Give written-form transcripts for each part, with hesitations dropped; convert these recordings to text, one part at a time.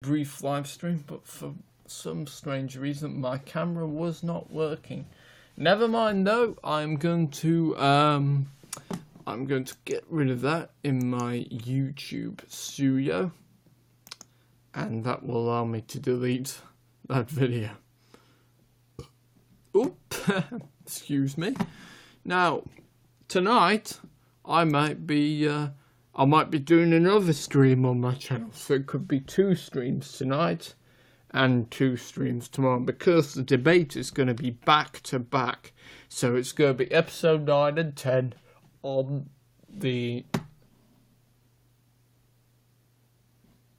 brief live stream, but for some strange reason my camera was not working. Never mind though, I'm going to get rid of that in my YouTube studio, and that will allow me to delete that video. Oop, excuse me. Now, tonight I might be doing another stream on my channel, so it could be 2 streams tonight and 2 streams tomorrow, because the debate is going to be back to back. So it's going to be episode 9 and 10 on the...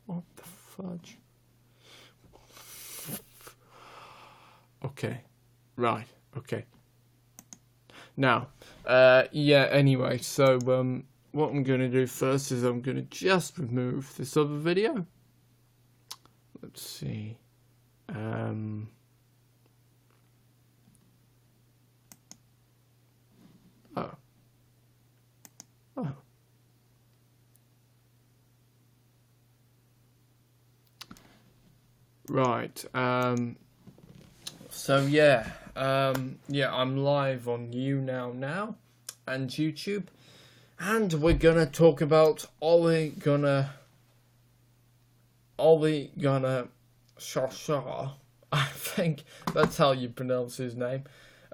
What the fudge? Okay, right, okay. Now, anyway, so what I'm going to do first is I'm going to just remove this other video. Let's see. Oh. Right. So yeah. I'm live on YouNow now and YouTube, and we're gonna talk about Ole Gunnar Solskjaer. I think that's how you pronounce his name.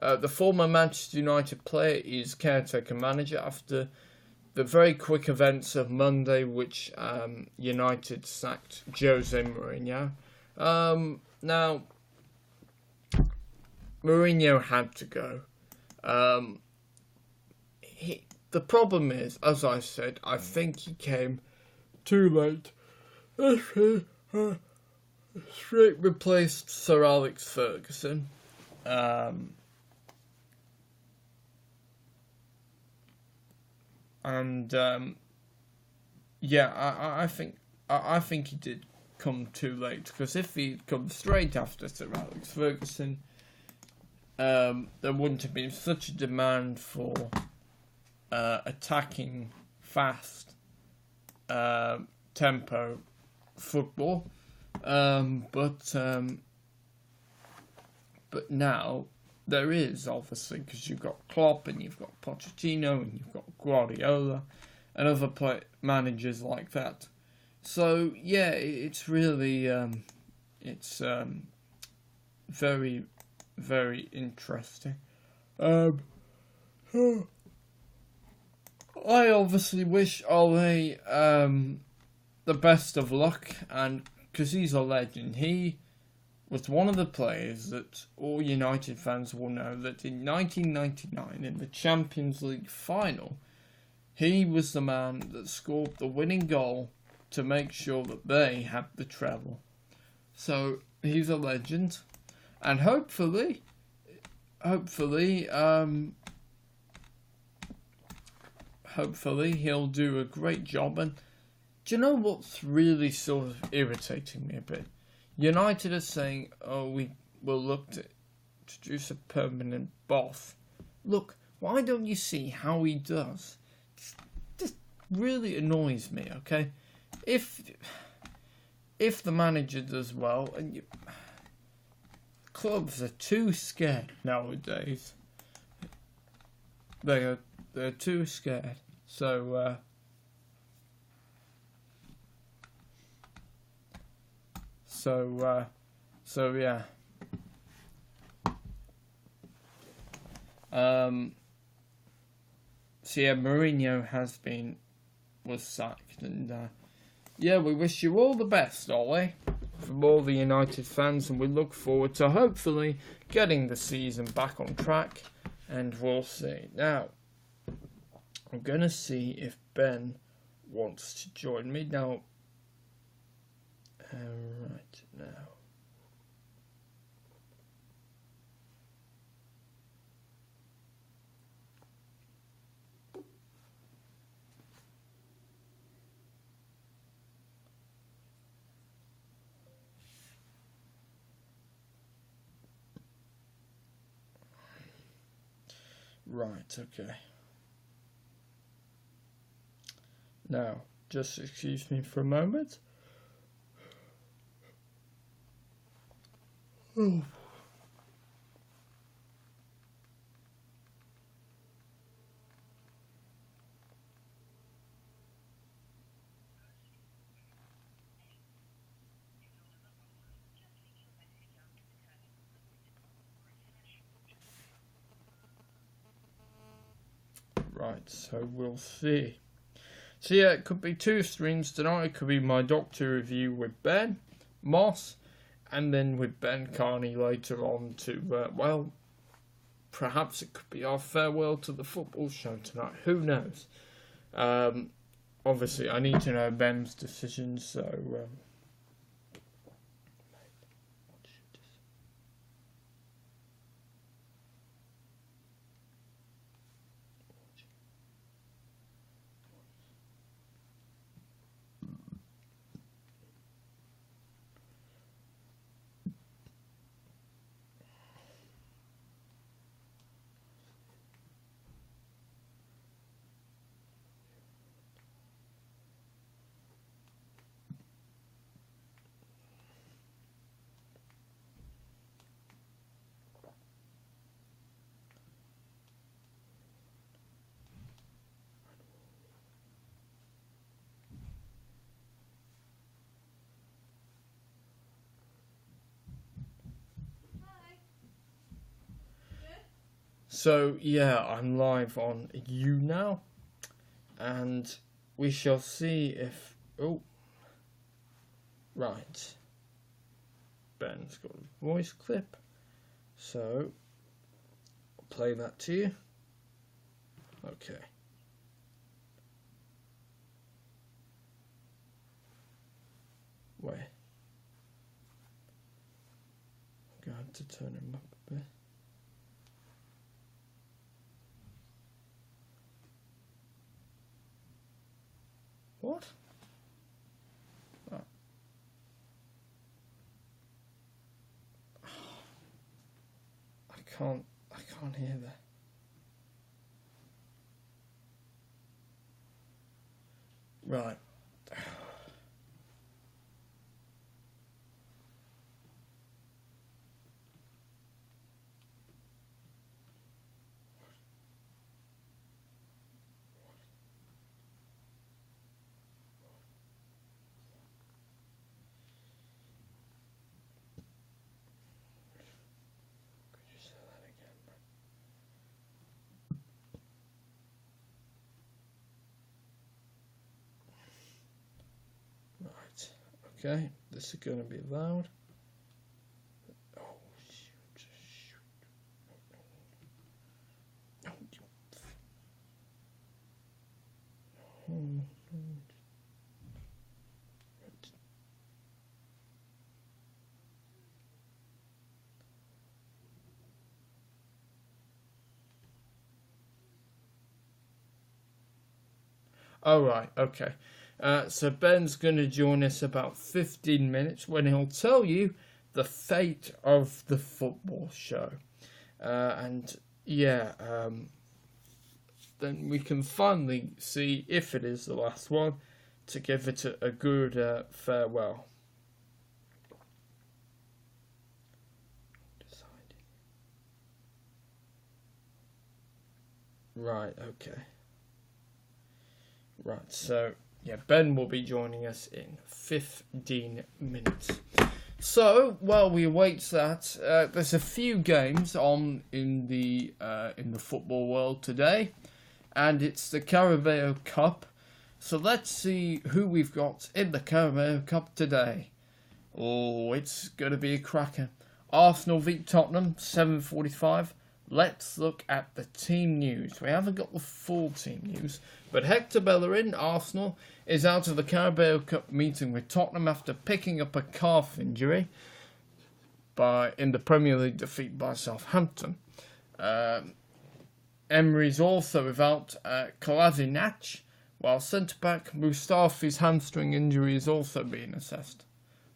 The former Manchester United player is caretaker manager after the very quick events of Monday, which United sacked Jose Mourinho. Now, Mourinho had to go. The problem is, as I said, I think he came too late. Straight replaced Sir Alex Ferguson. I think he did come too late, because if he'd come straight after Sir Alex Ferguson, there wouldn't have been such a demand for attacking, fast, tempo football. But now there is, obviously, because you've got Klopp and you've got Pochettino and you've got Guardiola and other managers like that. So yeah, it's really very, very interesting. I obviously wish Ole the best of luck, and because he's a legend. He was one of the players that all United fans will know that in 1999, in the Champions League final, he was the man that scored the winning goal to make sure that they had the treble. So he's a legend, and hopefully he'll do a great job. And do you know what's really sort of irritating me a bit? United are saying, oh, we will look to introduce a permanent boss. Look, why don't you see how he does? This really annoys me, okay? If the manager does well, and clubs are too scared nowadays. They're too scared. So yeah. Mourinho was sacked, and we wish you all the best, Ole, from all the United fans, and we look forward to hopefully getting the season back on track, and we'll see. Now, I'm gonna see if Ben wants to join me now. Right now. Right, okay. Now, just excuse me for a moment. Right, so we'll see. So yeah, it could be 2 streams tonight. It could be my Doctor review with Ben Moss, and then with Ben Carney later on to, well, perhaps it could be our farewell to the football show tonight. Who knows? Obviously, I need to know Ben's decision, so... So, yeah, I'm live on YouNow, and we shall see if... Oh, right. Ben's got a voice clip, so I'll play that to you. Okay. Where? I'm going to turn him up a bit. What? Oh. I can't hear that. Right. Okay, this is going to be loud. Oh, shoot. Oh, oh, right, okay. So Ben's going to join us about 15 minutes when he'll tell you the fate of the football show. And yeah, then we can finally see if it is the last one to give it a good farewell. Right, okay. Right, so... yeah, Ben will be joining us in 15 minutes. So, while we await that, there's a few games on in the football world today, and it's the Carabao Cup. So let's see who we've got in the Carabao Cup today. Oh, it's going to be a cracker. Arsenal beat Tottenham, 7:45. Let's look at the team news. We haven't got the full team news, but Hector Bellerin, Arsenal, is out of the Carabao Cup meeting with Tottenham after picking up a calf injury in the Premier League defeat by Southampton. Emery's also without Kolasinac, while centre-back Mustafi's hamstring injury is also being assessed.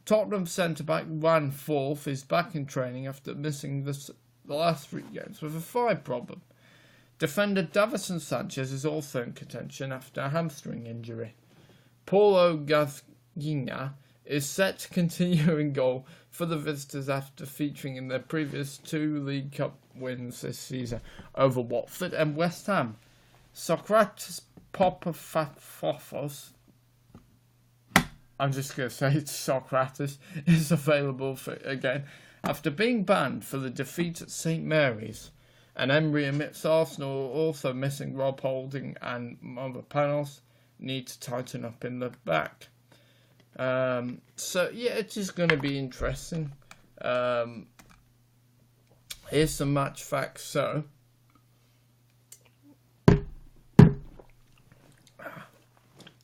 Tottenham centre-back Van Forth is back in training after missing the last 3 games with a thigh problem. Defender Davison Sanchez is also in contention after a hamstring injury. Paulo Gazgina is set to continue in goal for the visitors after featuring in their previous 2 League Cup wins this season over Watford and West Ham. Socrates Papaphafos, I'm just going to say it's Socrates, is available again after being banned for the defeat at St Mary's. And Emery amidst Arsenal also missing Rob Holding and Mavropanos need to tighten up in the back. So yeah, it is going to be interesting. Here's some match facts. So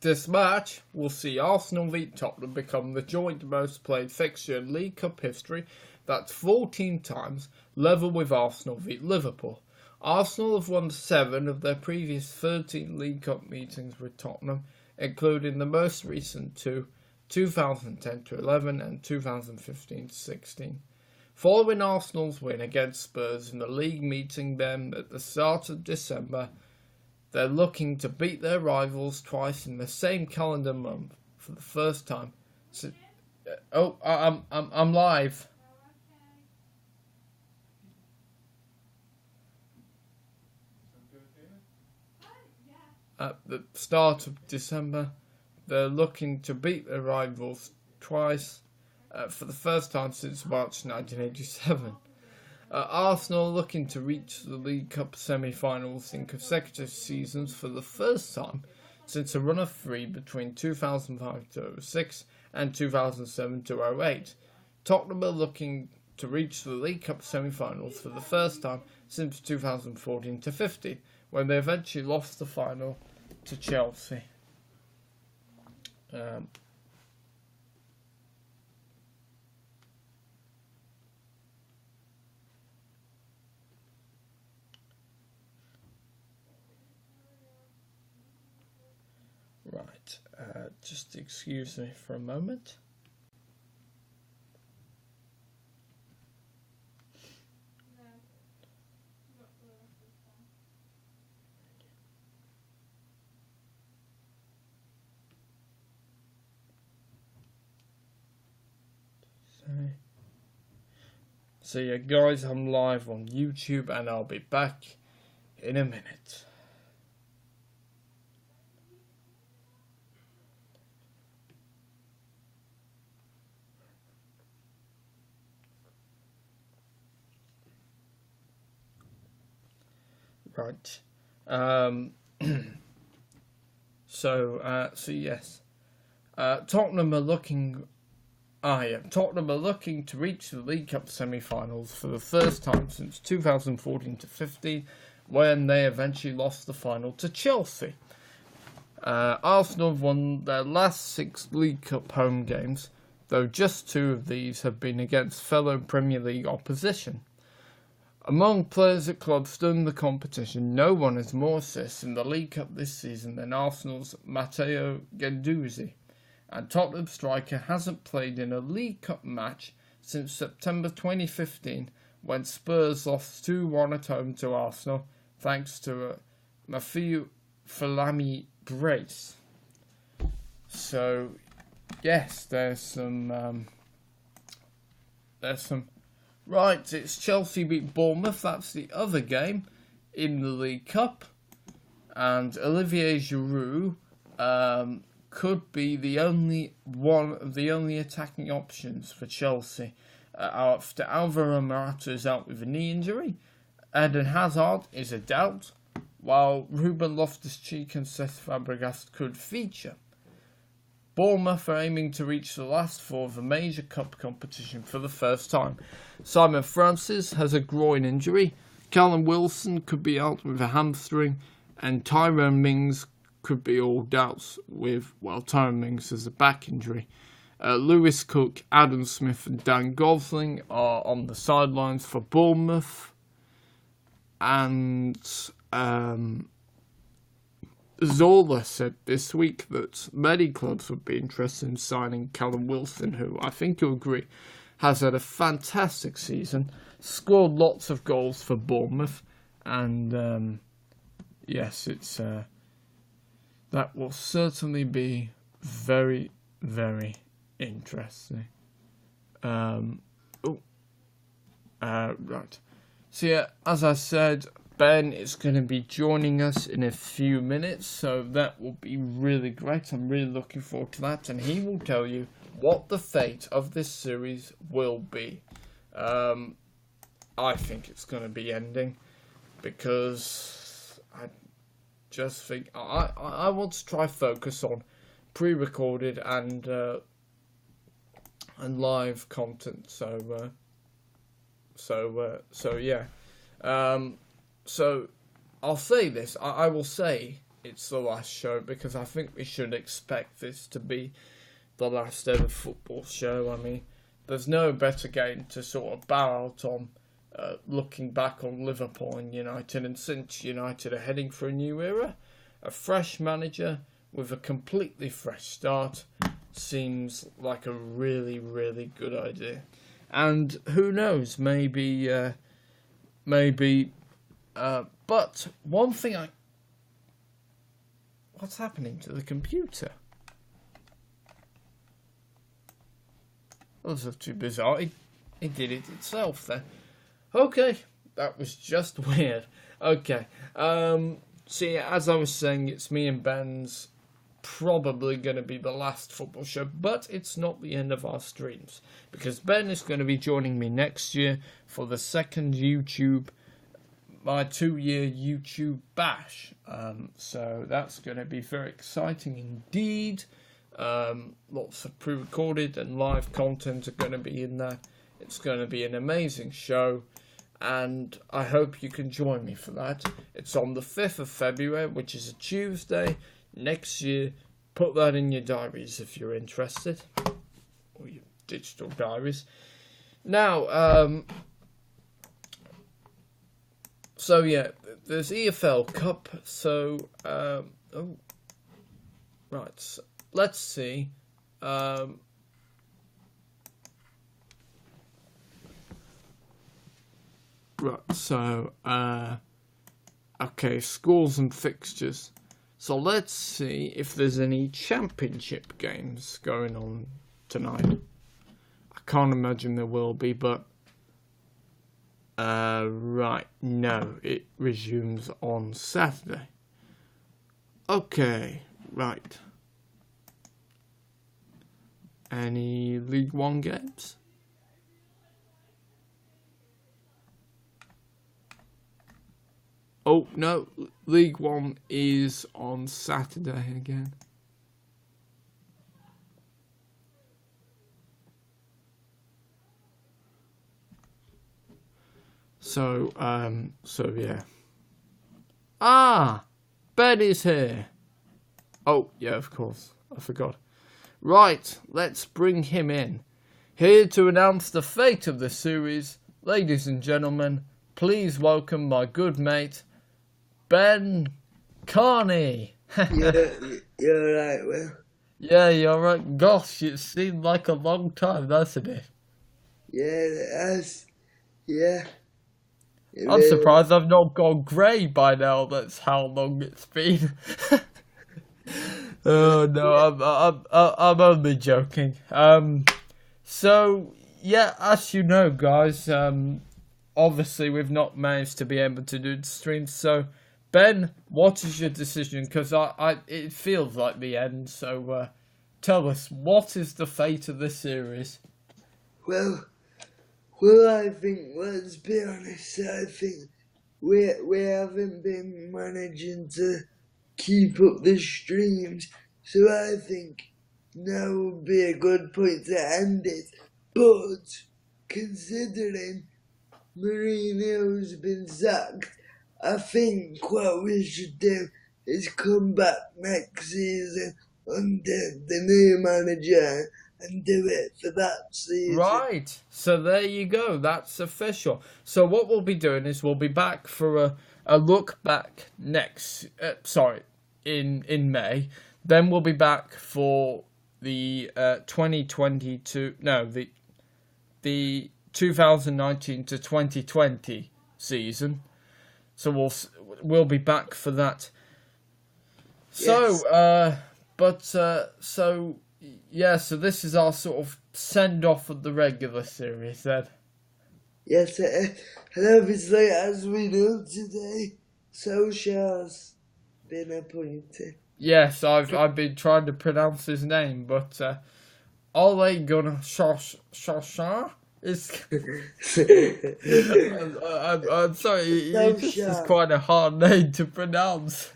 this match will see Arsenal v Tottenham become the joint most played fixture in League Cup history. That's 14 times, level with Arsenal v Liverpool. Arsenal have won 7 of their previous 13 League Cup meetings with Tottenham, including the most recent 2, 2010-11 and 2015-16. Following Arsenal's win against Spurs in the league meeting them at the start of December, they're looking to beat their rivals twice in the same calendar month for the first time. So, I'm live. At the start of December, they're looking to beat their rivals twice for the first time since March 1987. Arsenal looking to reach the League Cup semi-finals in consecutive seasons for the first time since a run of 3 between 2005-06 and 2007-08. Tottenham are looking to reach the League Cup semi-finals for the first time since 2014-15, when they eventually lost the final to Chelsea. Right, just excuse me for a moment. So yeah, guys, I'm live on YouTube and I'll be back in a minute. Right. So yes. Tottenham are looking to reach the League Cup semi-finals for the first time since 2014-15, when they eventually lost the final to Chelsea. Arsenal have won their last 6 League Cup home games, though just 2 of these have been against fellow Premier League opposition. Among players at clubs still in the competition, no one has more assists in the League Cup this season than Arsenal's Matteo Guendouzi. And Tottenham striker hasn't played in a League Cup match since September 2015, when Spurs lost 2-1 at home to Arsenal, thanks to a Mafiu Falami brace. So, yes, there's some. Right, it's Chelsea beat Bournemouth. That's the other game in the League Cup, and Olivier Giroud could be the only one of the only attacking options for Chelsea after Alvaro Morata is out with a knee injury. Eden Hazard is a doubt, while Ruben Loftus-Cheek and Cesc Fabregas could feature. Bournemouth are aiming to reach the last 4 of a major cup competition for the first time. Simon Francis has a groin injury, Callum Wilson could be out with a hamstring, and Tyrone Mings could be all doubts with, Tyrone Mings has a back injury. Lewis Cook, Adam Smith and Dan Gosling are on the sidelines for Bournemouth. And Zola said this week that many clubs would be interested in signing Callum Wilson, who I think you'll agree has had a fantastic season, scored lots of goals for Bournemouth, and yes, it's that will certainly be very, very interesting. Right. So yeah, as I said, Ben is going to be joining us in a few minutes, so that will be really great. I'm really looking forward to that, and he will tell you what the fate of this series will be. I think it's going to be ending, because I just think I want to try focus on pre-recorded and live content. So yeah. So I'll say this. I will say it's the last show, because I think we should expect this to be the last ever football show. I mean, there's no better game to sort of bow out on, looking back on Liverpool and United. And since United are heading for a new era, a fresh manager with a completely fresh start seems like a really, really good idea. And who knows, maybe, but one thing what's happening to the computer? That was too bizarre. It did it itself then. Okay, that was just weird. Okay, so yeah, as I was saying, it's me and Ben's probably going to be the last football show, but it's not the end of our streams, because Ben is going to be joining me next year for the second my 2-year YouTube bash. So that's going to be very exciting indeed. Lots of pre-recorded and live content are going to be in there. It's going to be an amazing show, and I hope you can join me for that. It's on the 5th of February, which is a Tuesday next year. Put that in your diaries if you're interested, or your digital diaries. Now, so yeah, there's EFL Cup. So, right, so let's see. Right, so, okay, scores and fixtures. So let's see if there's any championship games going on tonight. I can't imagine there will be, but right, no, it resumes on Saturday. Okay, right. Any League One games? Oh, no, League One is on Saturday again. So yeah. Ben is here. Oh, yeah, of course, I forgot. Right, let's bring him in. Here to announce the fate of the series, ladies and gentlemen, please welcome my good mate, Ben Carney. You're right, Will. Yeah, you're right. Gosh, it seemed like a long time, doesn't it? Yeah, it has. Yeah. I'm surprised I've not gone grey by now. That's how long it's been. Oh no, I'm only joking. So yeah, as you know, guys, obviously we've not managed to be able to do the stream. So Ben, what is your decision? Because it feels like the end. So tell us, what is the fate of this series? Well, I think, let's be honest, I think we haven't been managing to keep up the streams, so I think now would be a good point to end it. But considering Mourinho's been sacked, I think what we should do is come back next season under the new manager and do it for that season. Right, so there you go, that's official. So what we'll be doing is we'll be back for a look back next, in May. Then we'll be back for the 2019 to 2020 season. So we'll be back for that. So, Yes. so Yeah, so this is our sort of send-off of the regular series then. Yes, and obviously, as we know today, Solskjaer's been appointed. Yes, I've been trying to pronounce his name, but Ole Gunnar Solskjaer is. I'm sorry, this is Solskjaer. quite a hard name to pronounce.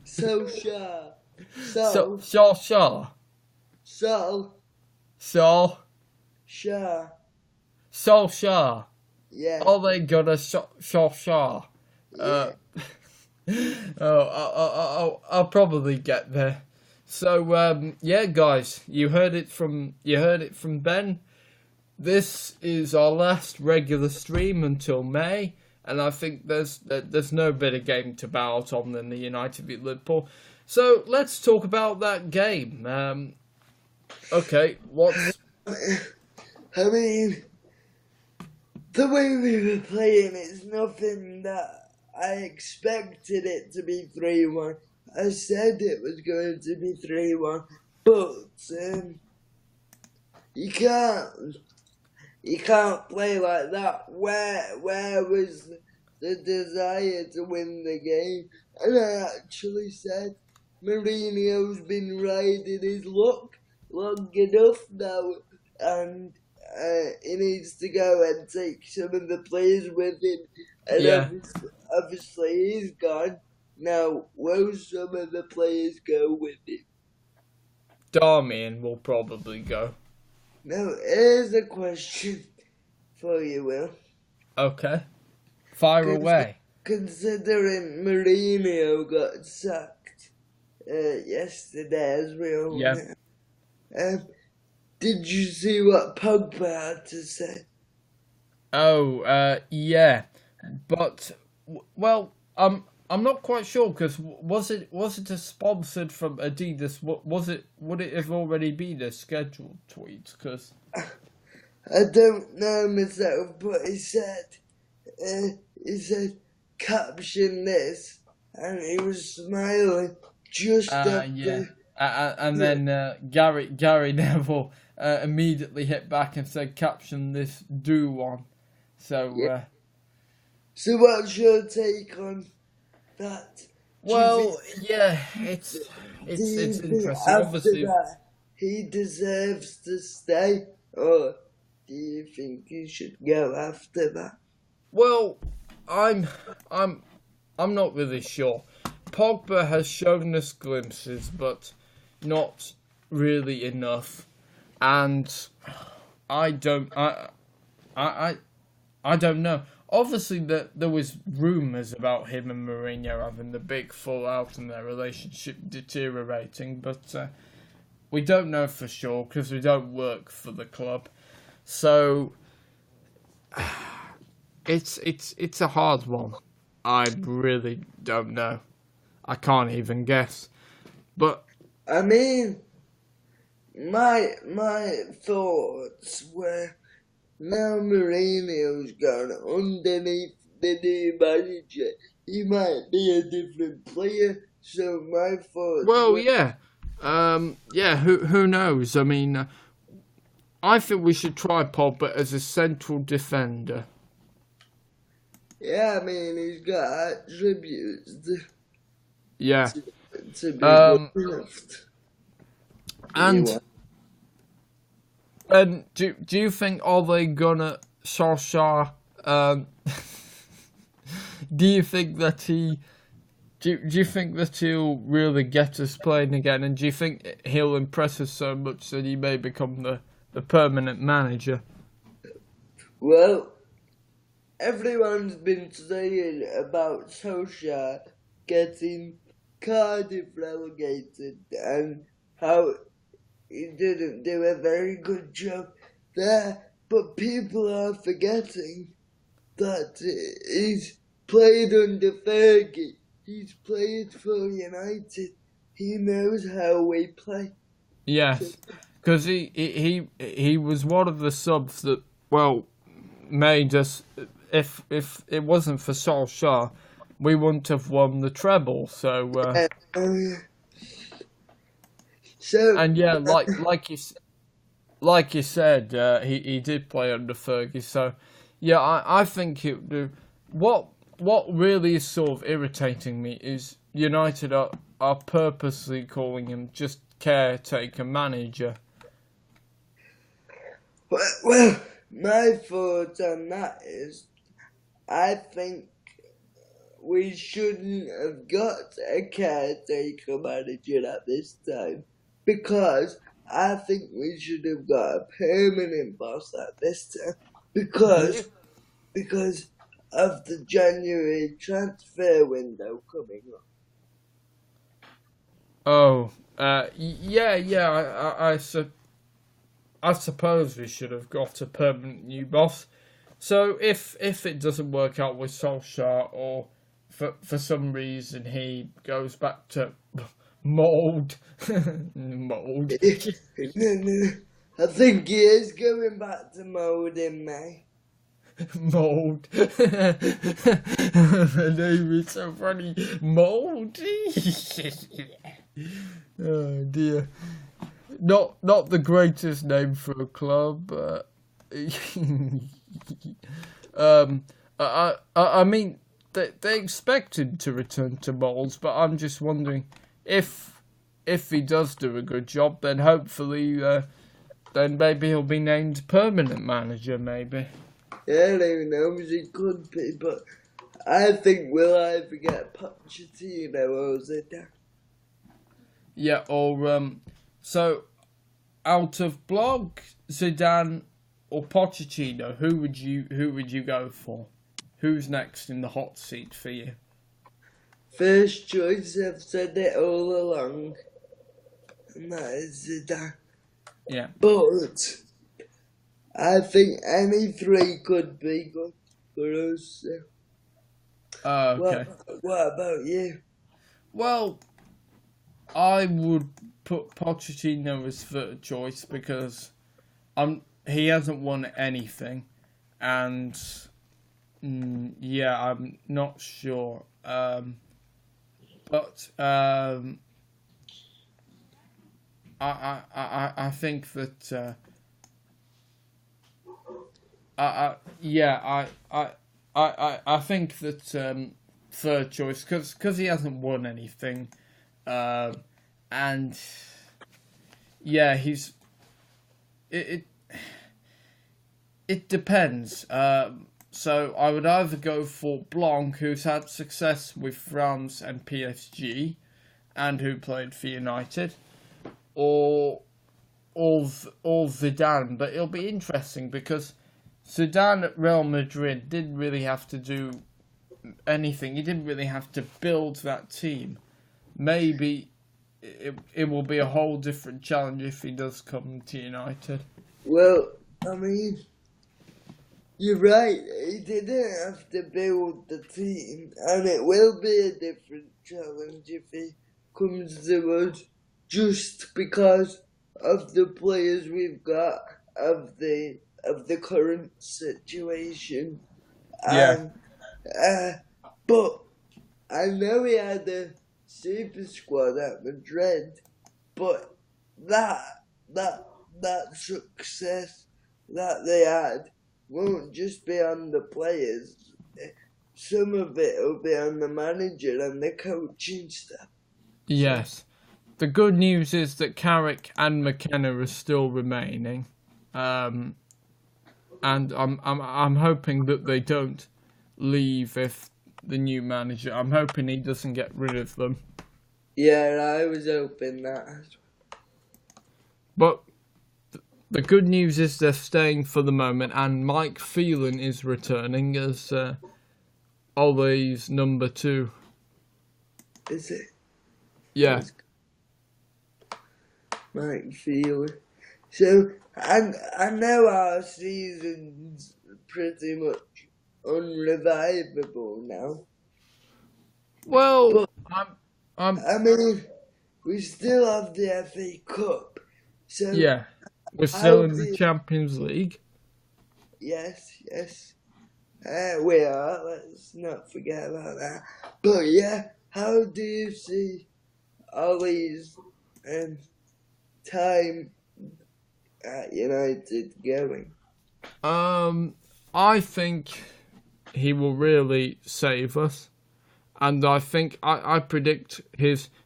Solskjaer. Solskjaer. Sol. Solskjaer. Solskjaer. Yeah. Ole Gunnar Solskjaer. Yeah. I'll probably get there. So yeah, guys, you heard it from Ben. This is our last regular stream until May, and I think there's no better game to bow out on than the United v Liverpool. So let's talk about that game. Okay, what's I mean, the way we were playing is nothing that I expected it to be 3-1. I said it was going to be 3-1, but you can't play like that. Where was the desire to win the game? And I actually said Mourinho's been riding his luck long enough now, and he needs to go and take some of the players with him. And yeah? obviously he's gone. Now, will some of the players go with him? Darmian will probably go. Now, here's a question for you, Will. Okay, fire away. Considering Mourinho got sacked yesterday, as we all know, did you see what Pogba had to say? Oh, yeah, but well, I'm not quite sure because was it a sponsored from Adidas? Would it have already been a scheduled tweet? Because I don't know myself, but he said caption this, and he was smiling just after. Yeah. And then Gary Neville immediately hit back and said, "Caption this, do one." So yeah. So what's your take on that? Well, yeah, it's interesting. Obviously, that he deserves to stay, or do you think he should go after that? Well, I'm not really sure. Pogba has shown us glimpses, but not really enough, and I don't know. Obviously, there was rumours about him and Mourinho having the big fallout and their relationship deteriorating, but we don't know for sure because we don't work for the club. So it's a hard one. I really don't know. I can't even guess. But I mean, my thoughts were, now Mourinho's gone underneath the new manager, he might be a different player. So my thoughts. Well, were, yeah, yeah. Who knows? I mean, I think we should try Pogba as a central defender. Yeah, I mean, he's got attributes Yeah. to be good enough. And do you think Ole Gunnar Solskjaer? Do you think that do you think that he'll really get us playing again? And do you think he'll impress us so much that he may become the permanent manager? Well, everyone's been saying about Solskjaer getting Cardiff relegated and how he didn't do a very good job there, but people are forgetting that he's played under Fergie, he's played for United, he knows how we play. Yes, because he was one of the subs that, well, made us, if it wasn't for Solskjaer, we wouldn't have won the treble, so So, And yeah, like you said, he did play under Fergie. So yeah, I think it would do. What really is sort of irritating me is United are purposely calling him just caretaker manager. well, my thoughts on that is, I think we shouldn't have got a caretaker manager at this time, because I think we should have got a permanent boss at this time, because because of the January transfer window coming up. Oh, yeah. I suppose we should have got a permanent new boss. So if it doesn't work out with Solskjaer, or for some reason he goes back to mold, mold, No. I think he is going back to mode in May. mold. The name is so funny, moldy. Oh dear. Not the greatest name for a club. I mean, they expected to return to Moles, but I'm just wondering if he does do a good job, then hopefully, then maybe he'll be named permanent manager, maybe. Yeah, who knows, he could be, but I think we'll either get Pochettino or Zidane. Yeah, or so out of Blog, Zidane, or Pochettino, who would you go for? Who's next in the hot seat for you? First choice, I've said it all along, and that is Zidane. Yeah. But I think any three could be good for us. So. Okay. What about you? Well, I would put Pochettino as third choice because he hasn't won anything, and yeah, I'm not sure. But I think that I think that third choice because he hasn't won anything, and yeah, it depends. So I would either go for Blanc, who's had success with France and PSG, and who played for United, or Zidane. But it'll be interesting because Zidane at Real Madrid didn't really have to do anything. He didn't really have to build that team. Maybe it will be a whole different challenge if he does come to United. Well, I mean, you're right, he didn't have to build the team, and it will be a different challenge if he comes to us, just because of the players we've got, of the current situation. Yeah. And but I know he had a super squad at Madrid, but that success that they had won't just be on the players. Some of it will be on the manager and the coaching staff. Yes. The good news is that Carrick and McKenna are still remaining, and I'm hoping that they don't leave if the new manager. I'm hoping he doesn't get rid of them. Yeah, I was hoping that. But the good news is they're staying for the moment, and Mike Phelan is returning as Ollie's number 2. Is it? Yeah. Mike Phelan. So, I know our season's pretty much unrevivable now. Well, but, I mean, we still have the FA Cup. So yeah, we're still in the Champions League. Yes. We are. Let's not forget about that. But yeah, how do you see Ollie's time at United going? I think he will really save us. And I think I predict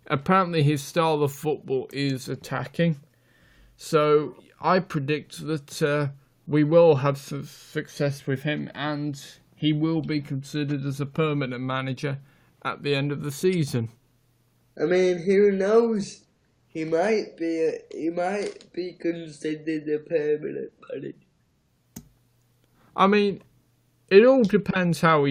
apparently his style of football is attacking. So I predict that we will have some success with him, and he will be considered as a permanent manager at the end of the season. I mean, who knows? He might be considered a permanent manager. I mean, it all depends how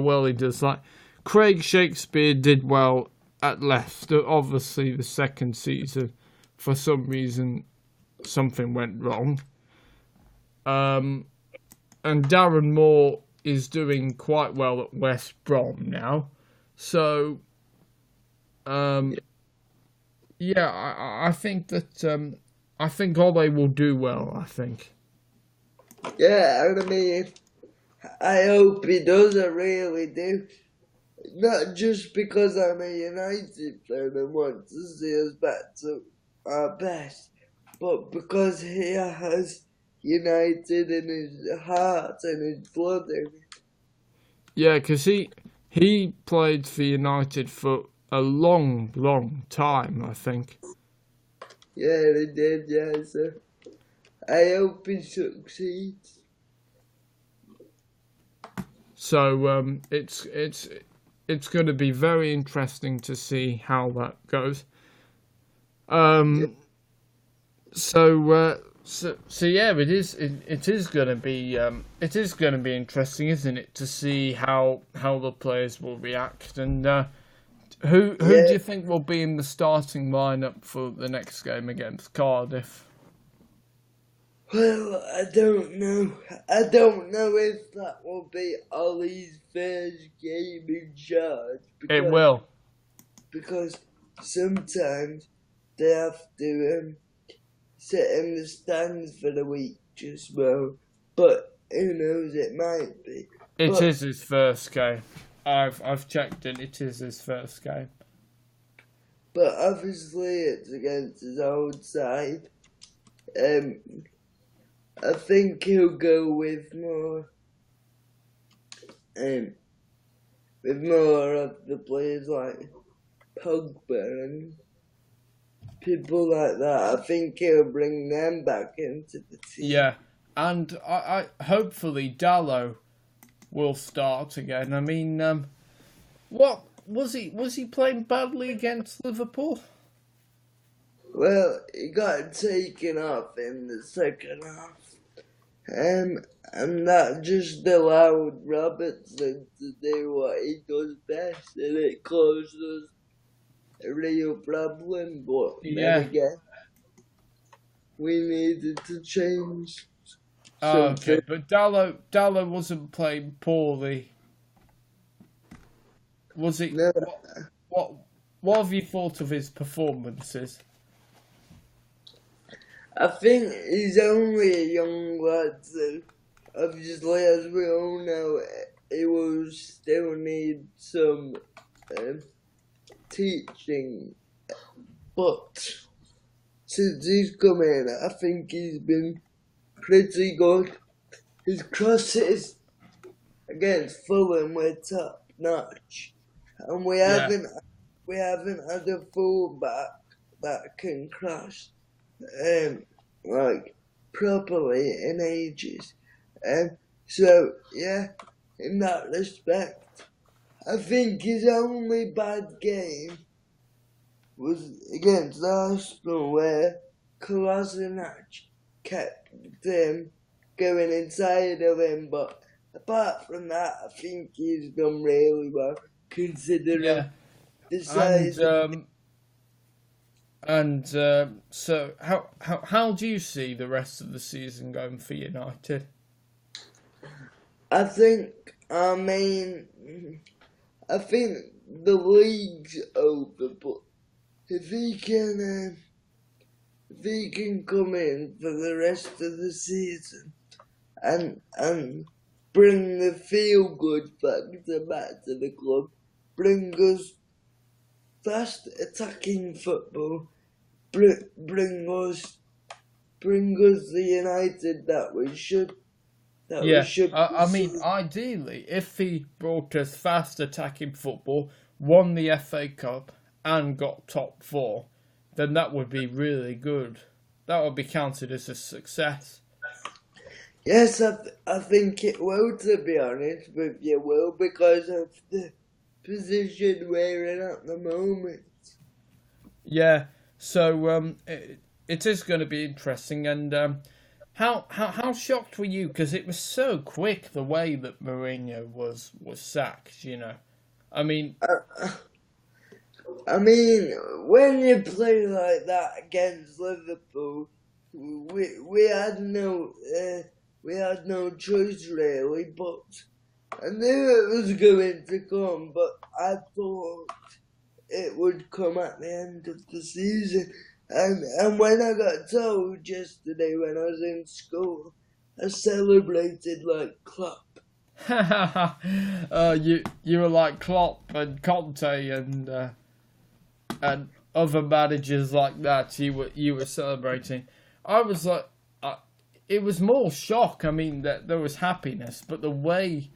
well he does. Like Craig Shakespeare did well at Leicester. Obviously, the second season, for some reason, something went wrong. And Darren Moore is doing quite well at West Brom now. So, yeah, I think that I think Ole will do well. I think. Yeah, I mean, I hope he does. I really do. Not just because I'm a United fan and want to see us back to our best, but because he has United in his heart and his blood. Yeah, because he played for United for a long time, I think. Yeah, he did, yeah, so I hope he succeeds. So it's going to be very interesting to see how that goes. So yeah, it is going to be interesting, isn't it, to see how the players will react, and who do you think will be in the starting lineup for the next game against Cardiff? Well, I don't know. I don't know if that will be Ollie's first game in charge. It will. Because sometimes they have to sit in the stands for the week just well. But who knows, it might be. It is his first game. I've checked it. It is his first game. But obviously it's against his old side. I think he'll go with more of the players like Pogba and people like that. I think he'll bring them back into the team. Yeah, and I hopefully Dallo will start again. I mean, what was he playing badly against Liverpool? Well, he got taken off in the second half. And that just allowed Robertson to do what he does best, and it caused us a real problem. But then again, we needed to change something. Okay, but Dallo wasn't playing poorly, was he? No. What have you thought of his performances? I think he's only a young lad, so obviously, as we all know, he will still need some teaching. But since he's come in, I think he's been pretty good. His crosses against Fulham were top notch, and we haven't had a fullback that can cross like properly in ages. So yeah, in that respect, I think his only bad game was against Arsenal, where Kolasinac kept him going inside of him. But apart from that, I think he's done really well considering the size. So how do you see the rest of the season going for United? I think the league's over, but if he can come in for the rest of the season and bring the feel good factor back to the club, bring us fast attacking football, bring us the United Yeah, I mean, pursue. ideally, if he brought us fast attacking football, won the FA Cup, and got top four, then that would be really good. That would be counted as a success. Yes, I think it will, to be honest with you, Will, because of the position we're in at the moment. Yeah, so it is going to be interesting. And how shocked were you? Because it was so quick the way that Mourinho was sacked. I mean, I mean, when you play like that against Liverpool, we had no choice really. But I knew it was going to come, but I thought it would come at the end of the season. And when I got told yesterday when I was in school, I celebrated like Klopp. you were like Klopp and Conte and other managers like that. You were celebrating. I was like, it was more shock. I mean, that there was happiness, but the way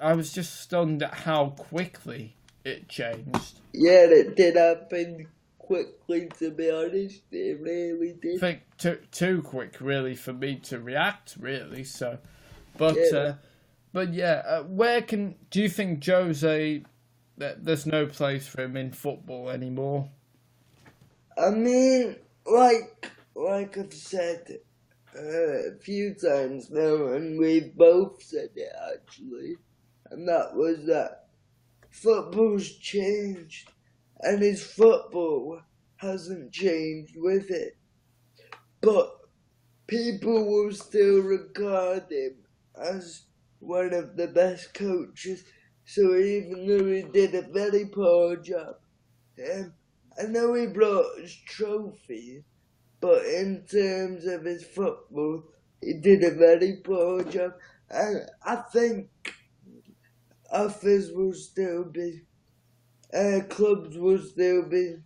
I was just stunned at how quickly it changed. Yeah, it did happen quickly, to be honest. It really I did. think too quick, really, for me to react. Really, so, but Yeah. but yeah, do you think Jose? That there's no place for him in football anymore. I mean, like I've said a few times now, and we've both said it actually, and that was that football's changed, and his football hasn't changed with it. But people will still regard him as one of the best coaches. So even though he did a very poor job, I know he brought us trophies, but in terms of his football, he did a very poor job. And I think offers will still be, clubs will still be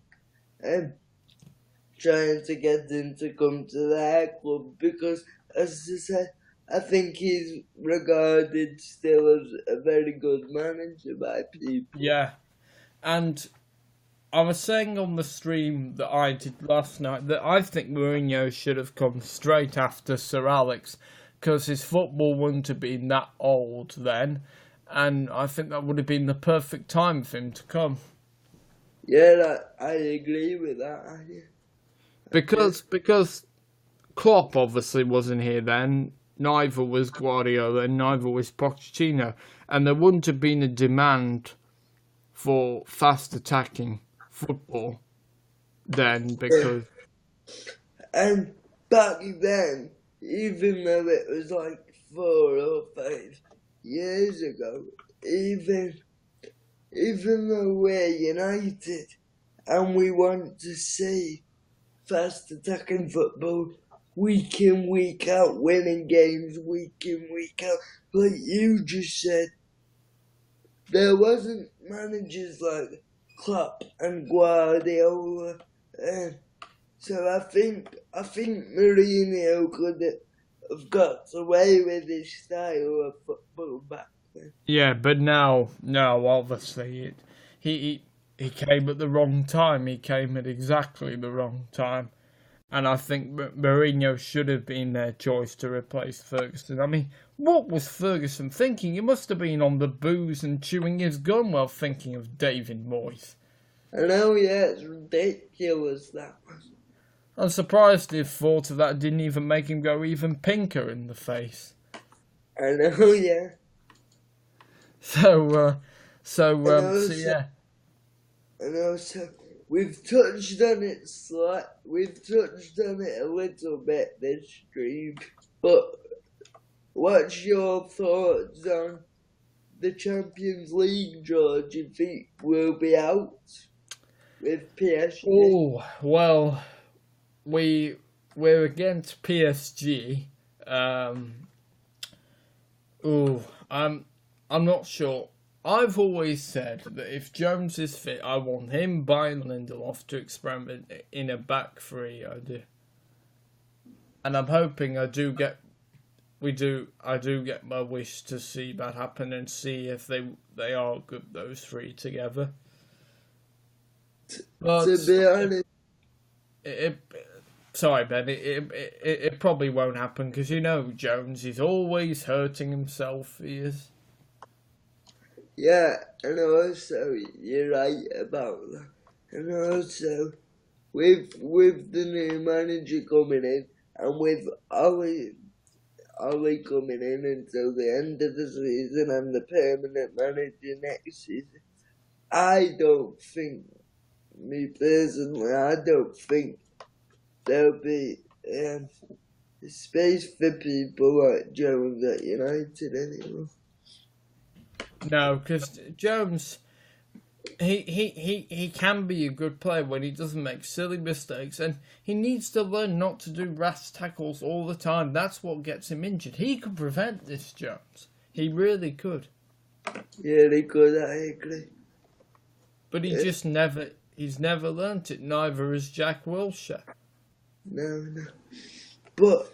trying to get him to come to their club because, as I said, I think he's regarded still as a very good manager by people. Yeah, and I was saying on the stream that I did last night that I think Mourinho should have come straight after Sir Alex because his football wouldn't have been that old then, and I think that would have been the perfect time for him to come. Yeah, I agree with that. Because Klopp obviously wasn't here then, neither was Guardiola, and neither was Pochettino, and there wouldn't have been a demand for fast attacking football then because And back then, even though it was like 4 or 5 years ago, even though we're United and we want to see fast attacking football week in, week out, winning games week in, week out, like you just said, there wasn't managers like Klopp and Guardiola. So I think Mourinho could have got away with his style of football back then. yeah, but now obviously he came at the wrong time. He came at exactly the wrong time. And I think Mourinho should have been their choice to replace Ferguson. I mean, what was Ferguson thinking? He must have been on the booze and chewing his gum while thinking of David Moyes. I know, yeah, it's ridiculous, that was. I'm surprised the thought of that didn't even make him go even pinker in the face. I know, yeah. So also, yeah. And also, we've touched on it a little bit this stream, but what's your thoughts on the Champions League draw? Do you think we'll be out with PSG? Oh, well, we're against PSG. I'm not sure. I've always said that if Jones is fit, I want him, Bayern, Lindelof to experiment in a back three. I do, and I'm hoping I do get my wish to see that happen and see if they are good, those three together. But To be honest, sorry, Ben, it probably won't happen because Jones is always hurting himself. He is. yeah, and also you're right about that. And also with the new manager coming in and with Ollie coming in until the end of the season and the permanent manager next season, I don't think, me personally, I don't think there'll be space for people like Jones at United anymore. No, because Jones, he can be a good player when he doesn't make silly mistakes, and he needs to learn not to do rash tackles all the time. That's what gets him injured. He could prevent this, Jones. He really could. Yeah, they could, I agree. But he's never learnt it. Neither has Jack Wilshere. No. But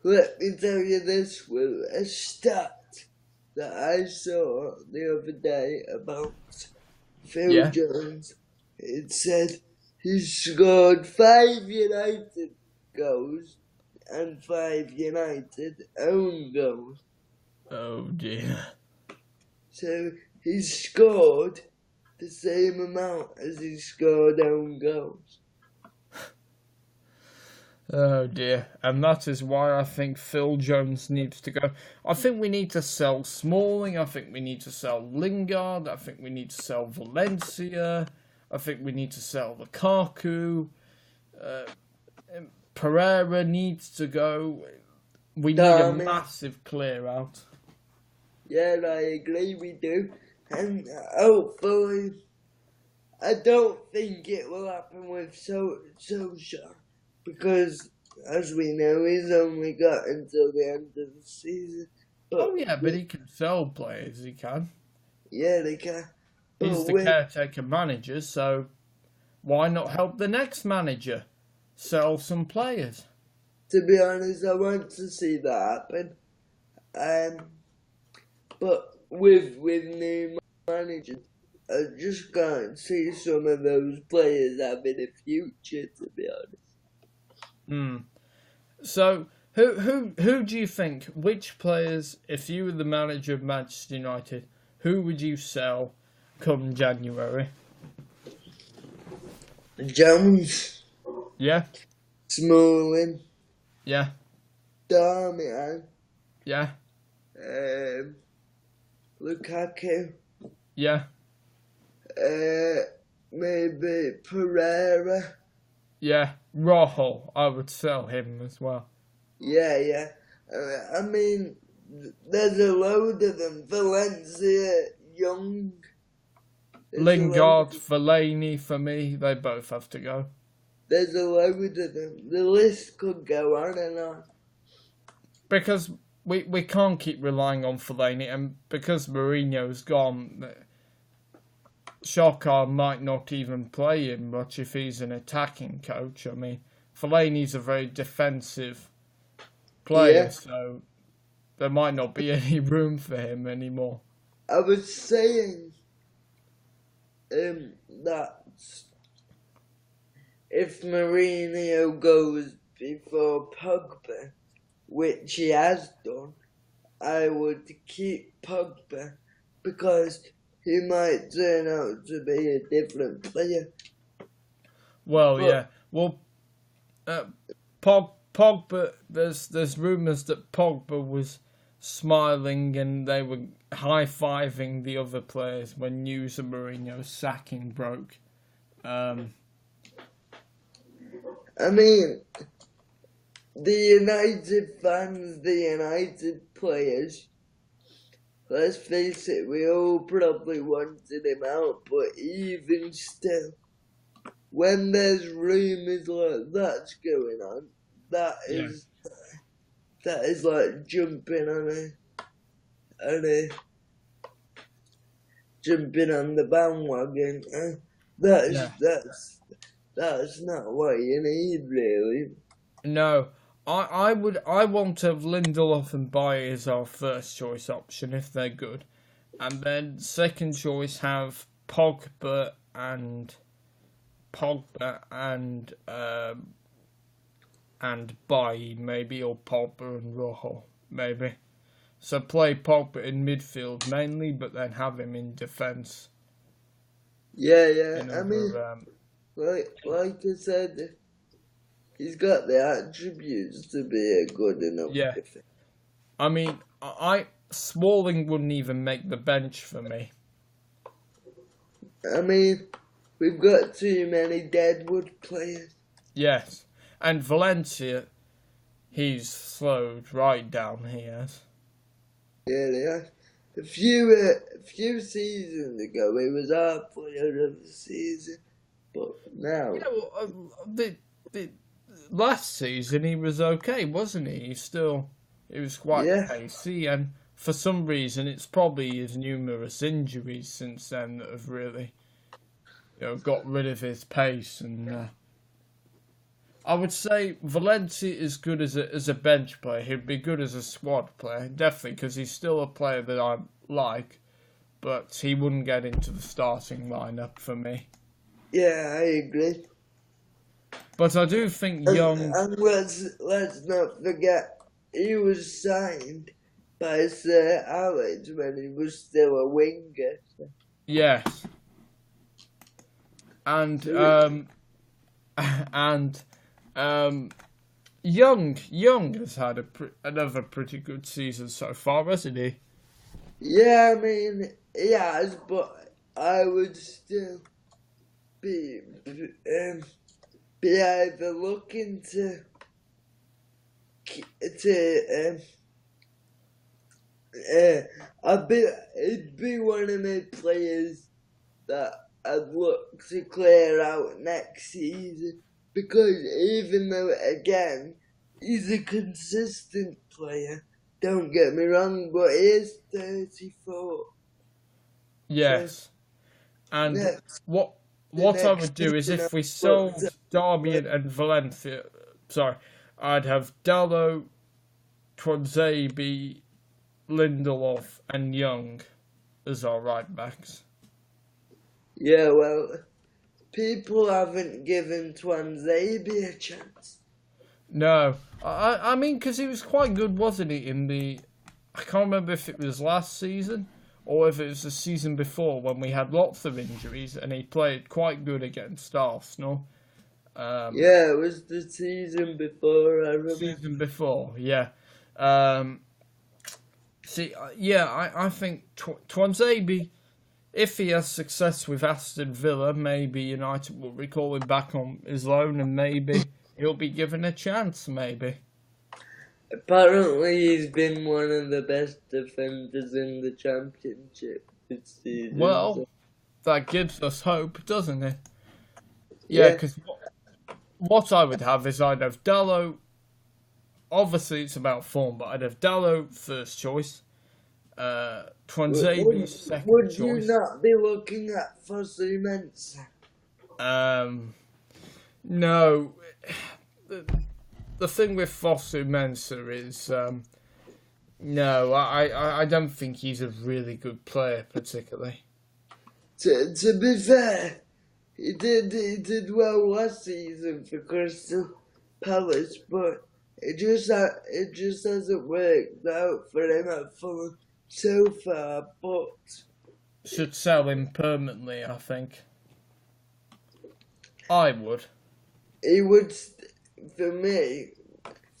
let me tell you this, Will, a stat that I saw the other day about Phil Jones. It said he scored 5 United goals and 5 United own goals. Oh dear. So he scored the same amount as he scored own goals. Oh dear. And that is why I think Phil Jones needs to go. I think we need to sell Smalling. I think we need to sell Lingard. I think we need to sell Valencia. I think we need to sell Lukaku. Pereira needs to go. We need a massive clear out. Yeah, I agree, we do. And hopefully, I don't think it will happen with Solskjaer. Because, as we know, he's only got until the end of the season. But he can sell players, he can. Yeah, they can. He's the caretaker manager, so why not help the next manager sell some players? To be honest, I want to see that happen. But with new managers, I just can't see some of those players having a future, to be honest. So, who do you think, which players, if you were the manager of Manchester United, who would you sell come January? Jones. Yeah. Smalling. Yeah. Darmian. Yeah. Lukaku. Yeah. Maybe Pereira. Yeah, Rojo, I would sell him as well. Yeah. I mean, there's a load of them. Valencia, Young. Lingard, Fellaini, for me, they both have to go. There's a load of them. The list could go on and on. Because we can't keep relying on Fellaini, and because Mourinho's gone, Xhaka might not even play him much if he's an attacking coach. I mean, Fellaini's a very defensive player, so there might not be any room for him anymore. I was saying that if Mourinho goes before Pogba, which he has done, I would keep Pogba because he might turn out to be a different player. Well, Pogba. There's rumours that Pogba was smiling and they were high-fiving the other players when news of Mourinho's sacking broke. I mean, the United fans, the United players, let's face it, we all probably wanted him out, but even still, when there's rumours like that's going on, that is like jumping on a jumping on the bandwagon. That's Yeah. that's that's not what you need, really. No, I want to have Lindelof and Bayer as our first choice option if they're good, and then second choice have Pogba and Bailly maybe, or Pogba and Rojo maybe. So play Pogba in midfield mainly, but then have him in defence. Yeah, yeah. In I mean, over, like I said, he's got the attributes to be a good enough yeah. defender. I mean, Smalling wouldn't even make the bench for me. I mean, we've got too many Deadwood players. Yes, and Valencia, he's slowed right down. He has. Yeah. A few seasons ago, he was our player of the season, but now, Yeah, well, the last season he was okay, wasn't he? He was quite yeah, pacey, and for some reason it's probably his numerous injuries since then that have really, got rid of his pace. And I would say Valencia is good as a bench player. He'd be good as a squad player, definitely, because he's still a player that I like, but he wouldn't get into the starting lineup for me. yeah, I agree. But I do think Young. And let's not forget, he was signed by Sir Alex when he was still a winger. Yes. And and Young has had another pretty good season so far, hasn't he? Yeah, I mean, he has, but I would still be either looking to it'd be one of my players that I'd look to clear out next season, because even though, again, he's a consistent player, don't get me wrong, but he is 34. Yes. And Next, what the I would next do is season if we I've looked sold at- Darmian and Valencia, sorry, I'd have Dallo, Twanzebe, Lindelof, and Young as our right backs. Yeah, well, people haven't given Twanzebe a chance. No, I mean, because he was quite good, wasn't he? I can't remember if it was last season or if it was the season before when we had lots of injuries and he played quite good against Arsenal. Yeah, it was the season before, I remember. Season before, yeah. I think Twanzebe, if he has success with Aston Villa, maybe United will recall him back on his loan and maybe he'll be given a chance, maybe. Apparently, he's been one of the best defenders in the championship this season. Well, that gives us hope, doesn't it? Yeah, because what I would have is I'd have Dallo. Obviously, it's about form, but I'd have Dallo first choice, Twanzebe second would choice. you not be looking at Fosu Mensah? No. The thing with Fosu Mensah is, no, I don't think he's a really good player, particularly. To be fair, he did well last season for Crystal Palace, but it just hasn't worked out for him at Fulham so far. But Should sell him permanently, I think. I would. he would, for me,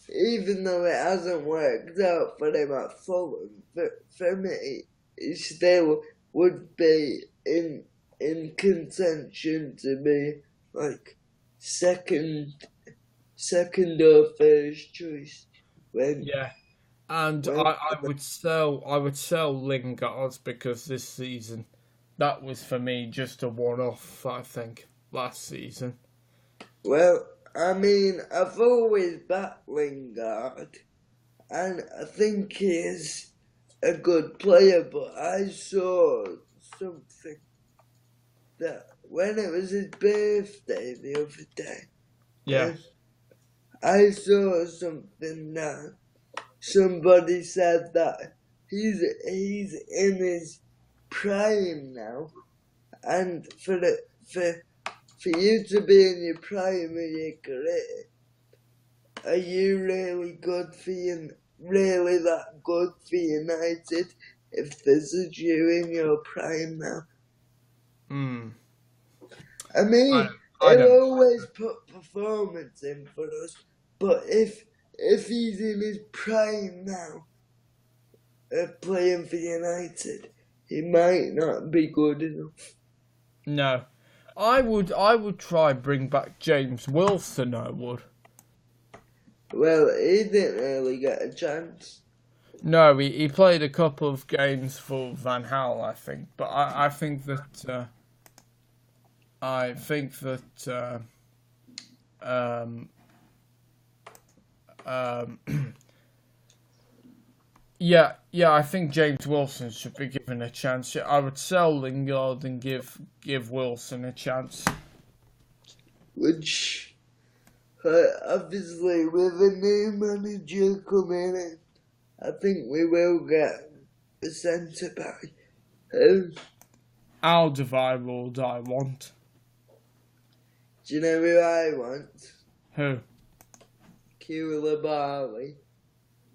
even though it hasn't worked out for him at Fulham, for me, he still would be in contention to be like second or first choice. Yeah. And I would sell Lingard because this season that was for me just a one-off, I think, last season. Well, I mean, I've always backed Lingard, and I think he is a good player, but I saw something that when it was his birthday the other day, Yeah. I saw something that somebody said that he's in his prime now, and for you to be in your prime of your career, are you really good for really that good for United if this is you in your prime now? I mean, I he'll don't. always put performance in for us, but if he's in his prime now, playing for United, he might not be good enough. No. I would try bring back James Wilson, I would. Well, he didn't really get a chance. No, he played a couple of games for Van Gaal, I think. But I think that yeah, I think James Wilson should be given a chance. I would sell Lingard and give Wilson a chance. Which, obviously, with a new manager coming in, I think we will get a centre back. Alderweireld I want. Do you know who I want? Who? Koulibaly.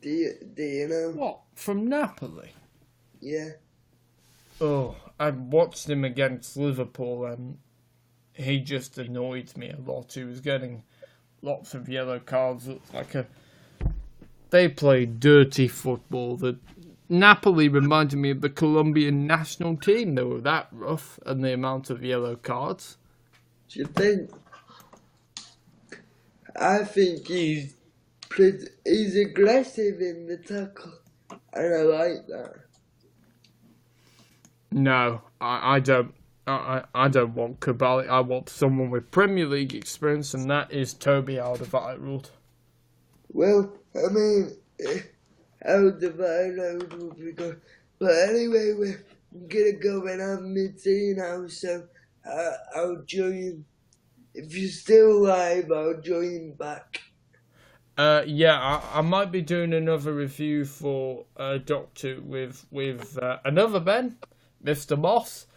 Do you know? What? From Napoli? Yeah. Oh, I watched him against Liverpool and he just annoyed me a lot. He was getting lots of yellow cards. It's like they played dirty football. The Napoli reminded me of the Colombian national team. They were that rough, and the amount of yellow cards. Do you think? I think he's aggressive in the tackle, and I like that. No, I don't. I don't want Koulibaly. I want someone with Premier League experience, and that is Toby Alderweireld. Well, I mean, Alderweireld would be good. But anyway, we're gonna go and have my tea now, so I'll join. If you're still live, I'll join back. Yeah, I might be doing another review for Doctor with another Ben, Mr. Moss.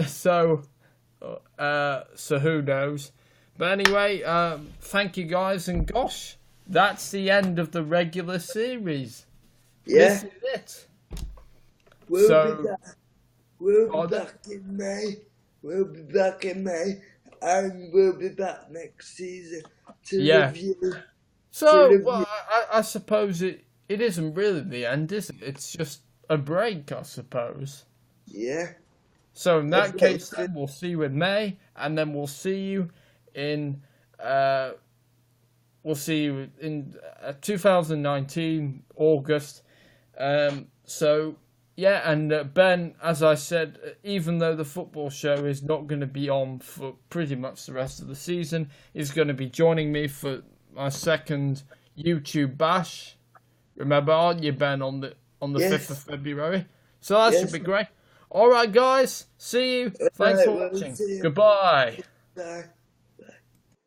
So who knows? But anyway, thank you guys, and gosh, that's the end of the regular series. Yeah. This is it. We'll be back. We'll be back in May. We'll be back in May, and we'll be back next season to review. So, well, I suppose it isn't really the end, is it? It's just a break, I suppose. Yeah. So in that case, then we'll see you in May, and then we'll see you in 2019 August. So yeah, and Ben, as I said, even though the football show is not going to be on for pretty much the rest of the season, he's going to be joining me for my second YouTube bash. Remember, aren't you, Ben, on the 5th of February? So that should be great. All right, guys. See you. Thanks for watching. Goodbye. Bye.